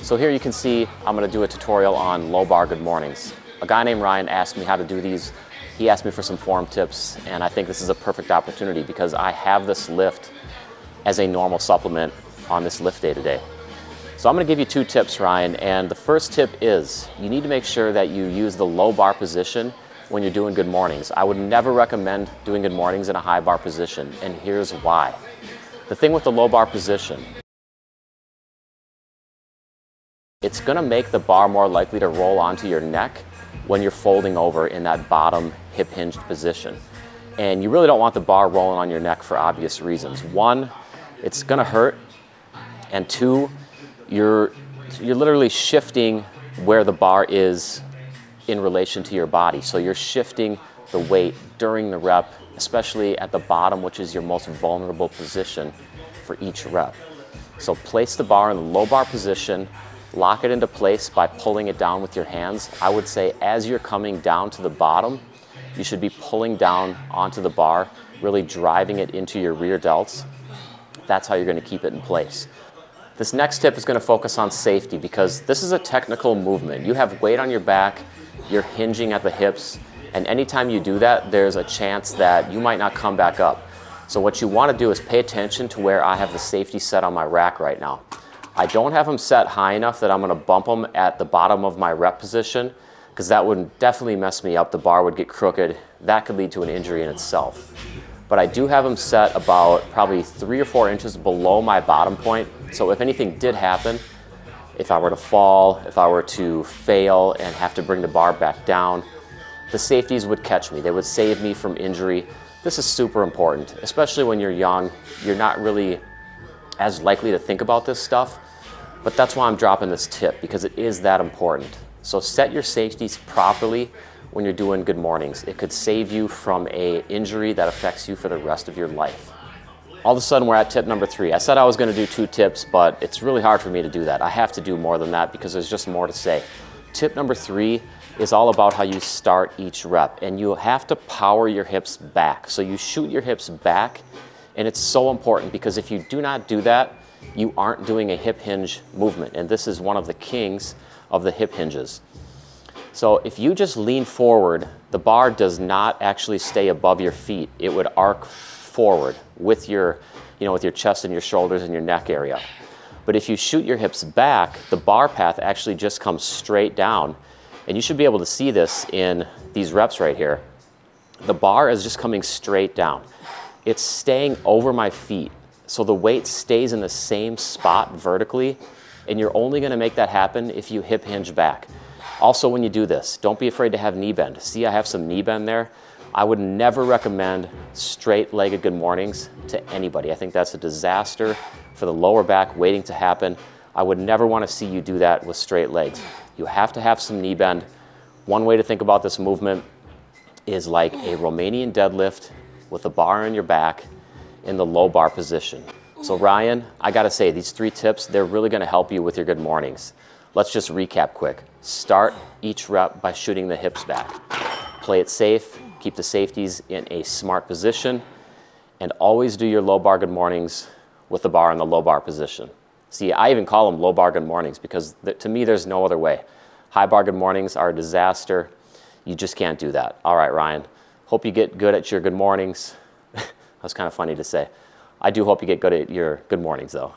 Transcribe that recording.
So here you can see I'm going to do a tutorial on low bar good mornings. A guy named Ryan asked me how to do these. He asked me for some form tips, and I think this is a perfect opportunity because I have this lift as a normal supplement on this lift day today. So I'm going to give you 2 tips, Ryan, and the first tip is you need to make sure that you use the low bar position when you're doing good mornings. I would never recommend doing good mornings in a high bar position, and here's why. The thing with the low bar position, it's going to make the bar more likely to roll onto your neck when you're folding over in that bottom hip hinged position. And you really don't want the bar rolling on your neck for obvious reasons. 1, it's going to hurt, and 2, you're literally shifting where the bar is in relation to your body. So you're shifting the weight during the rep, especially at the bottom, which is your most vulnerable position for each rep. So place the bar in the low bar position, lock it into place by pulling it down with your hands. I would say as you're coming down to the bottom, you should be pulling down onto the bar, really driving it into your rear delts. That's how you're going to keep it in place. This next tip is going to focus on safety because this is a technical movement. You have weight on your back, you're hinging at the hips, and anytime you do that, there's a chance that you might not come back up. So what you want to do is pay attention to where I have the safety set on my rack right now. I don't have them set high enough that I'm going to bump them at the bottom of my rep position because that would definitely mess me up. The bar would get crooked. That could lead to an injury in itself. But I do have them set about probably 3 or 4 inches below my bottom point. So if anything did happen, if I were to fall, if I were to fail and have to bring the bar back down, the safeties would catch me. They would save me from injury. This is super important, especially when you're young. You're not really as likely to think about this stuff, but that's why I'm dropping this tip because it is that important. So set your safeties properly when you're doing good mornings. It could save you from an injury that affects you for the rest of your life. All of a sudden we're at tip number 3. I said I was going to do 2 tips, but it's really hard for me to do that. I have to do more than that because there's just more to say. Tip number 3 is all about how you start each rep, and you have to power your hips back. So you shoot your hips back, and it's so important because if you do not do that, you aren't doing a hip hinge movement, and this is one of the kings of the hip hinges. So if you just lean forward, the bar does not actually stay above your feet. It would arc forward with your, with your chest and your shoulders and your neck area. But if you shoot your hips back, the bar path actually just comes straight down. And you should be able to see this in these reps right here. The bar is just coming straight down. It's staying over my feet. So the weight stays in the same spot vertically, and you're only going to make that happen if you hip hinge back. Also, when you do this, don't be afraid to have knee bend. See, I have some knee bend there. I would never recommend straight-legged good mornings to anybody. I think that's a disaster for the lower back waiting to happen. I would never want to see you do that with straight legs. You have to have some knee bend. One way to think about this movement is like a Romanian deadlift with a bar on your back in the low bar position. So Ryan, I gotta say, these 3 tips, they're really gonna help you with your good mornings. Let's just recap quick. Start each rep by shooting the hips back. Play it safe, keep the safeties in a smart position, and always do your low bar good mornings with the bar in the low bar position. See, I even call them low bar good mornings because to me, there's no other way. High bar good mornings are a disaster. You just can't do that. All right, Ryan, hope you get good at your good mornings. That's kind of funny to say. I do hope you get good at your good mornings though.